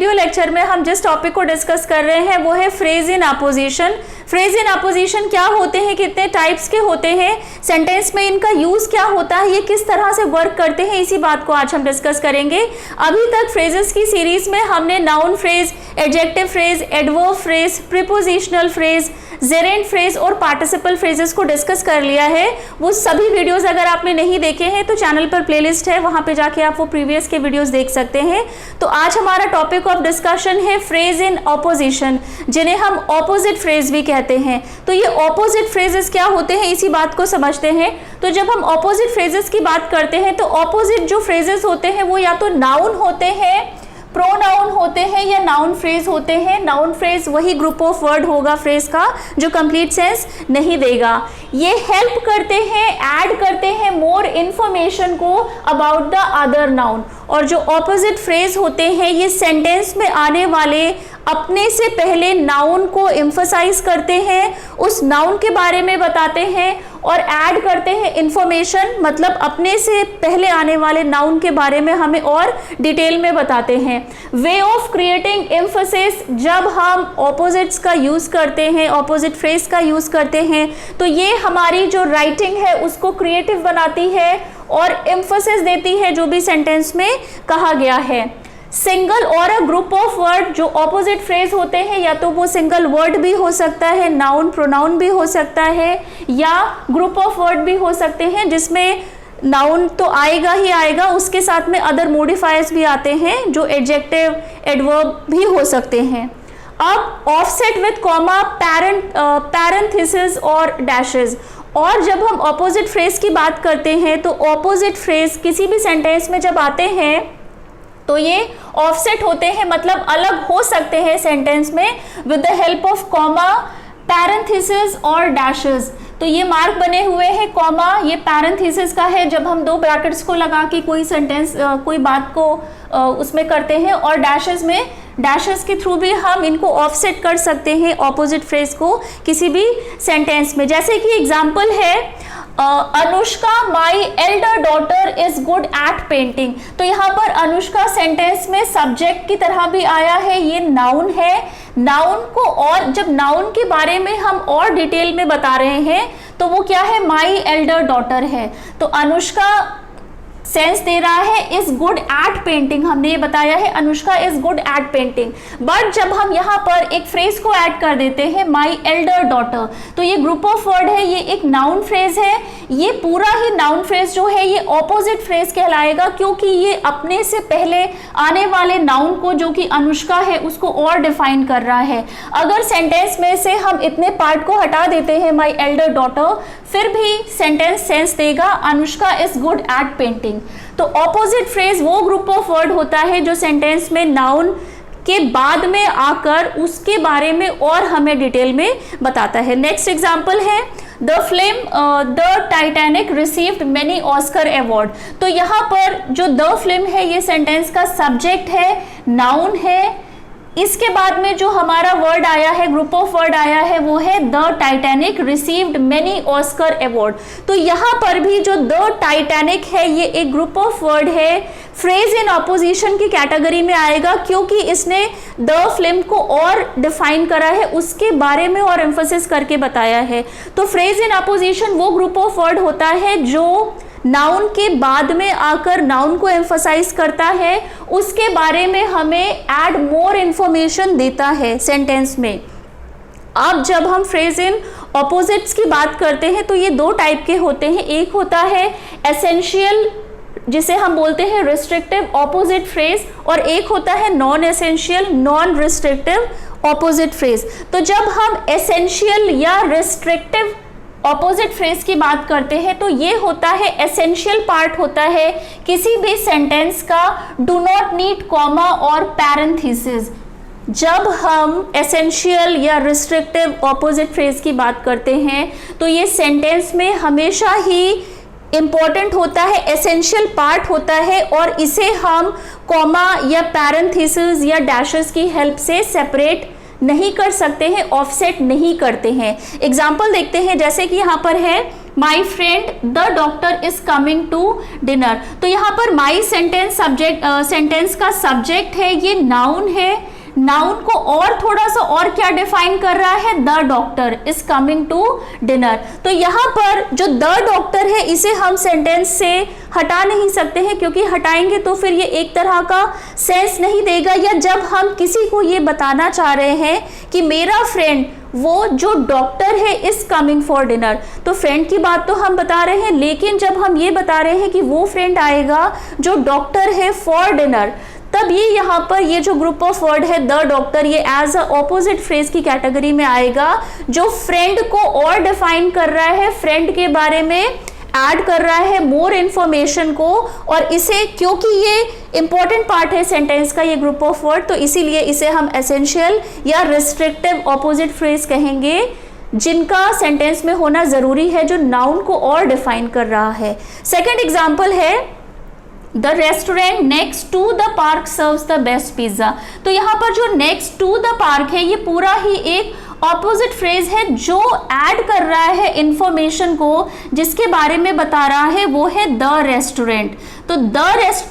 Video lecture में हम जिस टॉपिक को डिस्कस कर रहे हैं वो है phrase in opposition. Phrase in opposition क्या होते हैं, कितने टाइप्स के होते हैं, सेंटेंस में इनका यूज क्या होता है, ये किस तरह से वर्क करते हैं, इसी बात को आज हम डिस्कस करेंगे। अभी तक फ्रेजेस की सीरीज में हमने noun phrase, adjective phrase, adverb phrase, prepositional phrase, Geraint phrase और पार्टिसिपल फ्रेजेस को डिस्कस कर लिया है। वो सभी वीडियोस अगर आपने नहीं देखे हैं तो चैनल पर प्लेलिस्ट है, वहां पे जाके आप वो प्रीवियस के वीडियोस देख सकते हैं। तो आज हमारा टॉपिक ऑफ डिस्कशन है फ्रेज इन ऑपोजिशन, जिन्हें हम ऑपोजिट फ्रेज भी कहते हैं। तो ये ऑपोजिट फ्रेजेस क्या होते हैं, इसी बात को समझते हैं। तो जब हम ऑपोजिट फ्रेजेस की बात करते हैं तो ऑपोजिट जो फ्रेजेस होते हैं वो या तो नाउन होते हैं, प्रोनाउन होते हैं या नाउन फ्रेज होते हैं। नाउन फ्रेज वही ग्रुप ऑफ वर्ड होगा फ्रेज का जो कंप्लीट सेंस नहीं देगा। ये हेल्प करते हैं, ऐड करते हैं मोर इन्फॉर्मेशन को अबाउट द अदर नाउन। और जो ऑपोजिट फ्रेज होते हैं ये सेंटेंस में आने वाले अपने से पहले नाउन को एम्फसाइज करते हैं, उस नाउन के बारे में बताते हैं और ऐड करते हैं इंफॉर्मेशन, मतलब अपने से पहले आने वाले नाउन के बारे में हमें और डिटेल में बताते हैं। वे ऑफ क्रिएटिंग एम्फसिस, जब हम ऑपोजिट्स का यूज करते हैं, ऑपोजिट फ्रेज का यूज करते हैं तो ये हमारी जो राइटिंग है उसको क्रिएटिव बनाती है और एम्फसिस देती है जो भी सेंटेंस में कहा गया है। सिंगल और अ ग्रुप ऑफ वर्ड, जो ऑपोजिट फ्रेज होते हैं या तो वो सिंगल वर्ड भी हो सकता है, नाउन प्रोनाउन भी हो सकता है, या ग्रुप ऑफ वर्ड भी हो सकते हैं जिसमें नाउन तो आएगा ही आएगा, उसके साथ में अदर मॉडिफायर्स भी आते हैं जो एडजेक्टिव, एडवर्ब भी हो सकते हैं। अब ऑफसेट विद कॉमा, पैरेंथेसिस और डैशेस। और जब हम ऑपोजिट फ्रेज की बात करते हैं तो ऑपोजिट फ्रेज किसी भी सेंटेंस में जब आते हैं तो ये ऑफसेट होते हैं, मतलब अलग हो सकते हैं सेंटेंस में with the help of comma, parenthesis और डैशेस। तो ये मार्क बने हुए हैं, कॉमा ये पैरेंथेसिस का है जब हम दो ब्रैकेट्स को लगा के कोई सेंटेंस, कोई बात को उसमें करते हैं, और डैशेस में, डैशेस के थ्रू भी हम इनको ऑफसेट कर सकते हैं ऑपोजिट फ्रेज को किसी भी सेंटेंस में। जैसे कि एग्जाम्पल है Anushka my elder daughter is good at painting. तो यहाँ पर अनुष्का सेंटेंस में सब्जेक्ट की तरह भी आया है, ये नाउन है। नाउन को, और जब नाउन के बारे में हम और डिटेल में बता रहे हैं तो वो क्या है, माई एल्डर डॉटर है। तो अनुष्का सेंस दे रहा है इज गुड एट पेंटिंग, हमने ये बताया है Anushka is good at painting. But जब हम यहाँ पर एक फ्रेज को ऐड कर देते हैं माई एल्डर डॉटर, तो ये ग्रुप ऑफ वर्ड है, ये एक नाउन फ्रेज है। ये पूरा ही नाउन फ्रेज जो है ये ऑपोजिट फ्रेज कहलाएगा, क्योंकि ये अपने से पहले आने वाले नाउन को, जो कि अनुष्का है, उसको और डिफाइन कर रहा है। अगर सेंटेंस में से हम इतने पार्ट को हटा देते हैं माई एल्डर डॉटर, फिर भी सेंटेंस सेंस देगा Anushka is good at painting. तो ऑपोजिट फ्रेज वो ग्रुप ऑफ वर्ड होता है जो सेंटेंस में नाउन के बाद में आकर उसके बारे में और हमें डिटेल में बताता है। नेक्स्ट एग्जांपल है the film the Titanic received many Oscar award. तो यहाँ पर जो द फिल्म है ये सेंटेंस का सब्जेक्ट है, नाउन है। इसके बाद में जो हमारा वर्ड आया है, ग्रुप ऑफ वर्ड आया है, वो है the Titanic received many Oscar award. तो यहाँ पर भी जो द टाइटैनिक है ये एक ग्रुप ऑफ वर्ड है, फ्रेज इन ऑपोजिशन की कैटेगरी में आएगा, क्योंकि इसने द फिल्म को और डिफाइन करा है, उसके बारे में और एम्फसिस करके बताया है। तो फ्रेज इन ऑपोजिशन वो ग्रुप ऑफ वर्ड होता है जो नाउन के बाद में आकर नाउन को एम्फसाइज करता है, उसके बारे में हमें ऐड मोर इन्फॉर्मेशन देता है सेंटेंस में। अब जब हम फ्रेज इन ऑपोजिट्स की बात करते हैं तो ये दो टाइप के होते हैं। एक होता है एसेंशियल, जिसे हम बोलते हैं रिस्ट्रिक्टिव ऑपोजिट फ्रेज, और एक होता है non essential, non restrictive opposite phrase. तो जब हम एसेंशियल या रिस्ट्रिक्टिव ऑपोजिट फ्रेज की बात करते हैं तो ये होता है एसेंशियल पार्ट होता है किसी भी सेंटेंस का, डू नॉट नीड कॉमा और पैरेंथेसिस। जब हम एसेंशियल या रिस्ट्रिक्टिव ऑपोजिट फ्रेज की बात करते हैं तो ये सेंटेंस में हमेशा ही इंपॉर्टेंट होता है, एसेंशियल पार्ट होता है, और इसे हम कॉमा या पैरेंथेसिस या डैशेस की हेल्प से सेपरेट नहीं कर सकते हैं, ऑफसेट नहीं करते हैं। एग्जाम्पल देखते हैं, जैसे कि यहाँ पर है my friend the doctor is coming to dinner. तो यहाँ पर माई सेंटेंस का सब्जेक्ट है, ये नाउन है। नाउन को और थोड़ा सा और क्या डिफाइन कर रहा है, the doctor is coming to dinner. तो यहाँ पर जो द डॉक्टर है इसे हम सेंटेंस से हटा नहीं सकते हैं, क्योंकि हटाएंगे तो फिर ये एक तरह का सेंस नहीं देगा। या जब हम किसी को ये बताना चाह रहे हैं कि मेरा फ्रेंड वो जो डॉक्टर है इज कमिंग फॉर डिनर, तो फ्रेंड की बात तो हम बता रहे हैं, लेकिन जब हम ये बता रहे हैं कि वो फ्रेंड आएगा जो डॉक्टर है फॉर डिनर, तब ये यहाँ पर ये जो ग्रुप ऑफ वर्ड है द डॉक्टर, ये एज अ ऑपोजिट फ्रेज की कैटेगरी में आएगा, जो फ्रेंड को और डिफाइन कर रहा है, फ्रेंड के बारे में ऐड कर रहा है मोर इन्फॉर्मेशन को। और इसे, क्योंकि ये इंपॉर्टेंट पार्ट है सेंटेंस का ये ग्रुप ऑफ वर्ड, तो इसीलिए इसे हम एसेंशियल या रिस्ट्रिक्टिव ऑपोजिट फ्रेज कहेंगे, जिनका सेंटेंस में होना जरूरी है, जो नाउन को और डिफाइन कर रहा है। सेकेंड एग्जाम्पल है the restaurant next to the park serves the best pizza. तो यहाँ पर जो नेक्स्ट टू द पार्क है ये पूरा ही एक ऑपोजिट फ्रेज है, जो ऐड कर रहा है इंफॉर्मेशन को, जिसके बारे में बता रहा है, वो है द रेस्टोरेंट। तो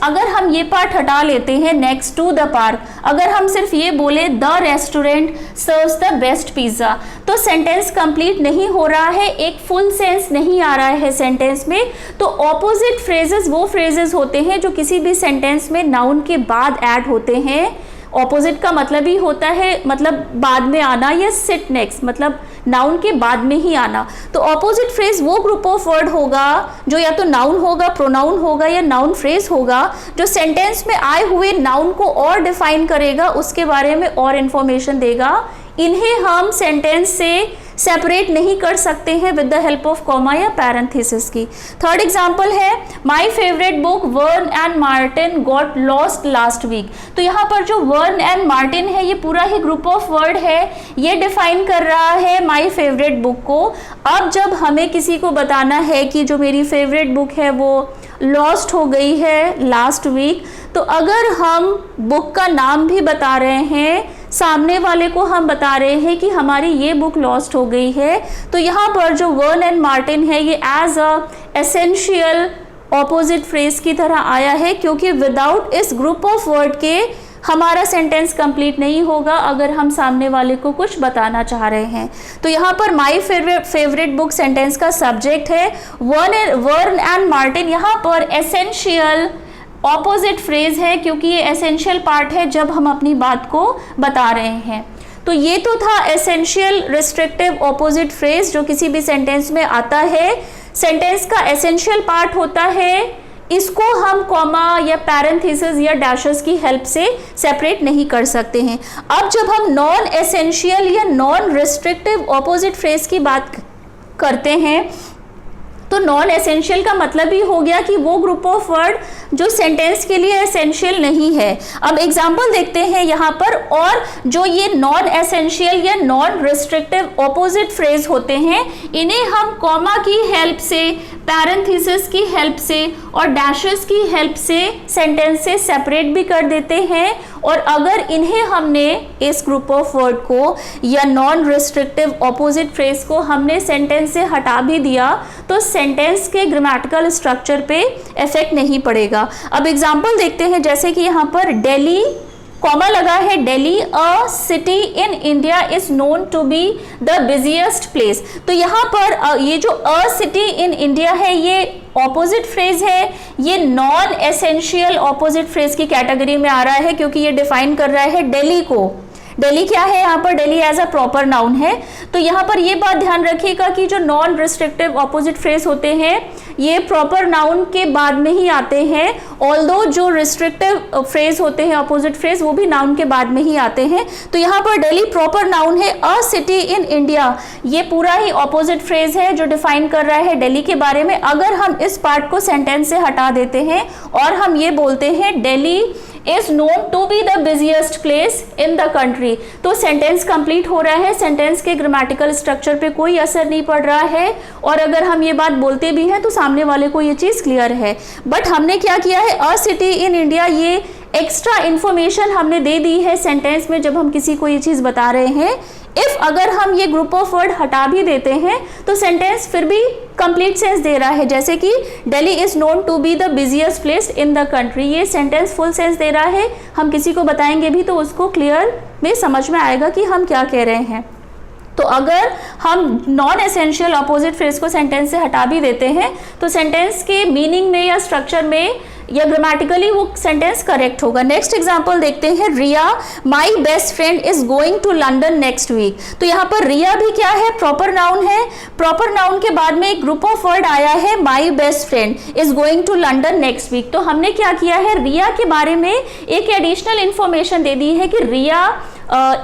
अगर हम ये पार्ट हटा लेते हैं नेक्स्ट टू द पार्क, अगर हम सिर्फ ये बोले the restaurant serves the best pizza, तो सेंटेंस कंप्लीट नहीं हो रहा है, एक फुल सेंस नहीं आ रहा है सेंटेंस में। तो ऑपोजिट फ्रेजेस वो फ्रेजेस होते हैं जो किसी भी सेंटेंस में नाउन के बाद ऐड होते हैं। ऑपोजिट का मतलब ही होता है, मतलब बाद में आना, या सिट नेक्स्ट मतलब नाउन के बाद में ही आना। तो ऑपोजिट फ्रेज वो ग्रुप ऑफ वर्ड होगा जो या तो नाउन होगा, प्रोनाउन होगा, या नाउन फ्रेज होगा, जो सेंटेंस में आए हुए नाउन को और डिफाइन करेगा, उसके बारे में और इंफॉर्मेशन देगा। इन्हें हम सेंटेंस से सेपरेट नहीं कर सकते हैं with the help of comma या पैरेंथेसिस की। थर्ड एग्जांपल है my favourite book Verne and Martin got lost last week. तो यहाँ पर जो वर्न एंड मार्टिन है ये पूरा ही ग्रुप ऑफ वर्ड है, ये डिफाइन कर रहा है माय फेवरेट बुक को। अब जब हमें किसी को बताना है कि जो मेरी फेवरेट बुक है वो लॉस्ट हो गई है लास्ट वीक, तो अगर हम बुक का नाम भी बता रहे हैं, सामने वाले को हम बता रहे हैं कि हमारी ये बुक लॉस्ट हो गई है, तो यहाँ पर जो वर्न एंड मार्टिन है ये as a essential opposite phrase की तरह आया है, क्योंकि विदाउट इस ग्रुप ऑफ वर्ड के हमारा सेंटेंस कंप्लीट नहीं होगा अगर हम सामने वाले को कुछ बताना चाह रहे हैं। तो यहाँ पर माय फेवरेट बुक सेंटेंस का सब्जेक्ट है, वर्न एंड मार्टिन यहाँ पर एसेंशियल ऑपोजिट फ्रेज है, क्योंकि ये एसेंशियल पार्ट है जब हम अपनी बात को बता रहे हैं। तो ये तो था एसेंशियल रिस्ट्रिक्टिव ऑपोजिट फ्रेज जो किसी भी सेंटेंस में आता है, सेंटेंस का एसेंशियल पार्ट होता है, इसको हम कॉमा या पैरेंथेसिस या डैशेस की हेल्प से सेपरेट नहीं कर सकते हैं। अब जब हम नॉन एसेंशियल या नॉन रिस्ट्रिक्टिव ऑपोजिट फ्रेज की बात करते हैं, तो नॉन एसेंशियल का मतलब ही हो गया कि वो ग्रुप ऑफ वर्ड जो सेंटेंस के लिए एसेंशियल नहीं है। अब एग्जांपल देखते हैं यहाँ पर, और जो ये नॉन एसेंशियल या नॉन रिस्ट्रिक्टिव ऑपोजिट फ्रेज होते हैं, इन्हें हम कॉमा की हेल्प से, पैरेंथेसिस की हेल्प से और डैशेस की हेल्प से सेंटेंस से सेपरेट भी कर देते हैं। और अगर इन्हें हमने, इस ग्रुप ऑफ वर्ड को या नॉन रिस्ट्रिक्टिव ऑपोजिट फ्रेज को हमने सेंटेंस से हटा भी दिया, तो सेंटेंस के ग्रामेटिकल स्ट्रक्चर पे इफेक्ट नहीं पड़ेगा। अब एग्जांपल देखते हैं, जैसे कि यहाँ पर दिल्ली, कॉमा लगा है, Delhi a city in India is known to be the busiest place. तो यहाँ पर ये जो अ सिटी इन इंडिया है ये ऑपोजिट फ्रेज है, ये नॉन एसेंशियल ऑपोजिट फ्रेज की कैटेगरी में आ रहा है, क्योंकि ये डिफाइन कर रहा है दिल्ली को। दिल्ली क्या है यहाँ पर, Delhi as a proper noun है। तो यहाँ पर ये बात ध्यान रखिएगा कि जो नॉन रिस्ट्रिक्टिव ऑपोजिट फ्रेज होते हैं ये प्रॉपर नाउन के बाद में ही आते हैं, ऑल्दो जो रिस्ट्रिक्टिव फ्रेज होते हैं ऑपोजिट फ्रेज वो भी नाउन के बाद में ही आते हैं। तो यहाँ पर दिल्ली प्रॉपर नाउन है, अ सिटी इन इंडिया ये पूरा ही ऑपोजिट फ्रेज है जो डिफाइन कर रहा है दिल्ली के बारे में। अगर हम इस पार्ट को सेंटेंस से हटा देते हैं और हम ये बोलते हैं Delhi is known to be the busiest place in the country, तो सेंटेंस कंप्लीट हो रहा है, सेंटेंस के ग्रामेटिकल स्ट्रक्चर पे कोई असर नहीं पड़ रहा है। और अगर हम ये बात बोलते भी हैं तो सामने वाले को ये चीज़ क्लियर है। बट हमने क्या किया है, अ सिटी इन इंडिया ये एक्स्ट्रा इन्फॉर्मेशन हमने दे दी है सेंटेंस में जब हम किसी को ये चीज़ बता रहे हैं, इफ अगर हम ये ग्रुप ऑफ वर्ड हटा भी देते हैं तो सेंटेंस फिर भी कंप्लीट सेंस दे रहा है, जैसे कि Delhi is known to be the busiest place in the country, ये सेंटेंस फुल सेंस दे रहा है। हम किसी को बताएंगे भी तो उसको क्लियर में समझ में आएगा कि हम क्या कह रहे हैं। तो अगर हम नॉन एसेंशियल अपोजिट फ्रेज को सेंटेंस से हटा भी देते हैं तो सेंटेंस के मीनिंग में या स्ट्रक्चर में या ग्रामेटिकली वो सेंटेंस करेक्ट होगा। नेक्स्ट एग्जांपल देखते हैं, Riya my best friend is going to London next week. तो यहाँ पर रिया भी क्या है, प्रॉपर नाउन है। प्रॉपर नाउन के बाद में एक ग्रुप ऑफ वर्ड आया है, my best friend is going to London next week. तो हमने क्या किया है, रिया के बारे में एक एडिशनल इंफॉर्मेशन दे दी है कि Riya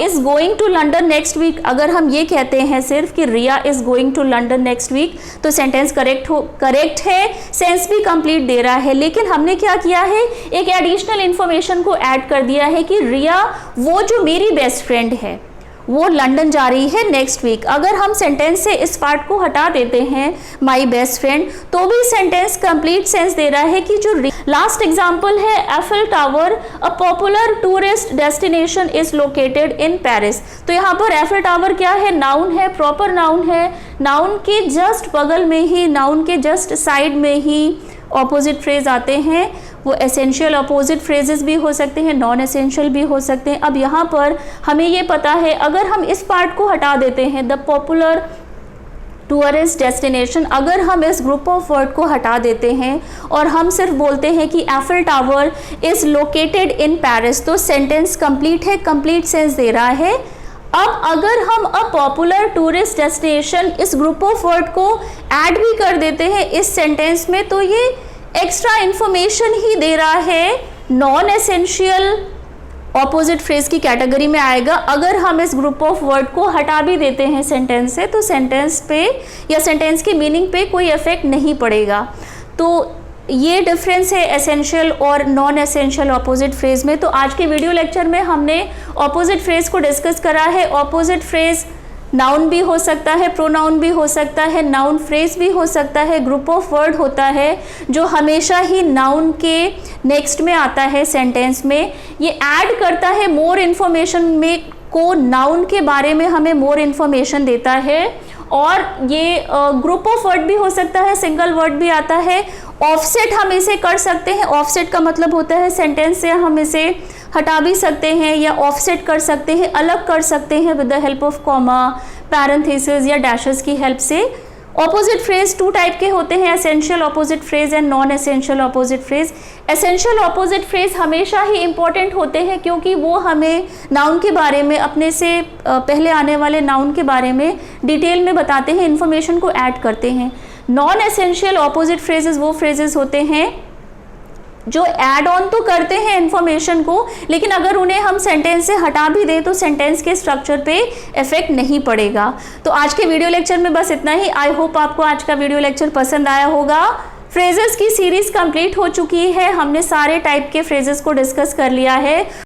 is going to London next week. अगर हम ये कहते हैं सिर्फ कि Riya is going to London next week तो सेंटेंस करेक्ट है, सेंस भी कंप्लीट दे रहा है। लेकिन हमने क्या किया है, एक एडिशनल इंफॉर्मेशन को ऐड कर दिया है कि रिया वो जो मेरी बेस्ट फ्रेंड है वो लंदन जा रही है नेक्स्ट वीक। अगर हम सेंटेंस से इस पार्ट को हटा देते हैं माई बेस्ट फ्रेंड तो भी सेंटेंस कंप्लीट सेंस दे रहा है कि जो लास्ट एग्जांपल है, Eiffel tower a popular tourist destination is located in Paris. तो यहाँ पर एफिल टावर क्या है, नाउन है, प्रॉपर नाउन है। नाउन के जस्ट बगल में ही, नाउन के जस्ट साइड में ही ऑपोजिट फ्रेज आते हैं। वो एसेंशियल अपोजिट फ्रेजेस भी हो सकते हैं, नॉन एसेंशियल भी हो सकते हैं। अब यहाँ पर हमें ये पता है, अगर हम इस पार्ट को हटा देते हैं, द पॉपुलर टूरिस्ट डेस्टिनेशन, अगर हम इस ग्रुप ऑफ वर्ड को हटा देते हैं और हम सिर्फ बोलते हैं कि Eiffel tower is located in Paris, तो सेंटेंस कंप्लीट है, कंप्लीट सेंस दे रहा है। अब अगर हम अ पॉपुलर टूरिस्ट डेस्टिनेशन इस ग्रुप ऑफ वर्ड को ऐड भी कर देते हैं इस सेंटेंस में तो ये एक्स्ट्रा इंफॉर्मेशन ही दे रहा है, नॉन एसेंशियल ऑपोजिट फ्रेज की कैटेगरी में आएगा। अगर हम इस ग्रुप ऑफ वर्ड को हटा भी देते हैं सेंटेंस से तो सेंटेंस पे या सेंटेंस के मीनिंग पे कोई इफेक्ट नहीं पड़ेगा। तो ये डिफरेंस है एसेंशियल और नॉन एसेंशियल ऑपोजिट फ्रेज में। तो आज के वीडियो लेक्चर में हमने ऑपोजिट फ्रेज को डिस्कस करा है। ऑपोजिट फ्रेज नाउन भी हो सकता है, प्रोनाउन भी हो सकता है, नाउन फ्रेज भी हो सकता है, ग्रुप ऑफ वर्ड होता है जो हमेशा ही नाउन के नेक्स्ट में आता है सेंटेंस में। ये ऐड करता है मोर इन्फॉर्मेशन में को, नाउन के बारे में हमें मोर इन्फॉर्मेशन देता है। और ये ग्रुप ऑफ वर्ड भी हो सकता है, सिंगल वर्ड भी आता है। ऑफसेट हम इसे कर सकते हैं, ऑफसेट का मतलब होता है सेंटेंस से हम इसे हटा भी सकते हैं या ऑफसेट कर सकते हैं, अलग कर सकते हैं with the help of comma, parenthesis या डैशेस की हेल्प से। ऑपोजिट फ्रेज टू टाइप के होते हैं, essential opposite phrase and non essential opposite phrase. Essential opposite phrase हमेशा ही इंपॉर्टेंट होते हैं क्योंकि वो हमें नाउन के बारे में, अपने से पहले आने वाले नाउन के बारे में डिटेल में बताते हैं, इन्फॉर्मेशन को ऐड करते हैं। नॉन एसेंशियल ऑपोजिट फ्रेजेस वो फ्रेजेस होते हैं जो ऐड ऑन तो करते हैं इन्फॉर्मेशन को, लेकिन अगर उन्हें हम सेंटेंस से हटा भी दें तो सेंटेंस के स्ट्रक्चर पे इफेक्ट नहीं पड़ेगा। तो आज के वीडियो लेक्चर में बस इतना ही। आई होप आपको आज का वीडियो लेक्चर पसंद आया होगा। फ्रेजेस की सीरीज कंप्लीट हो चुकी है, हमने सारे टाइप के फ्रेजेस को डिस्कस कर लिया है।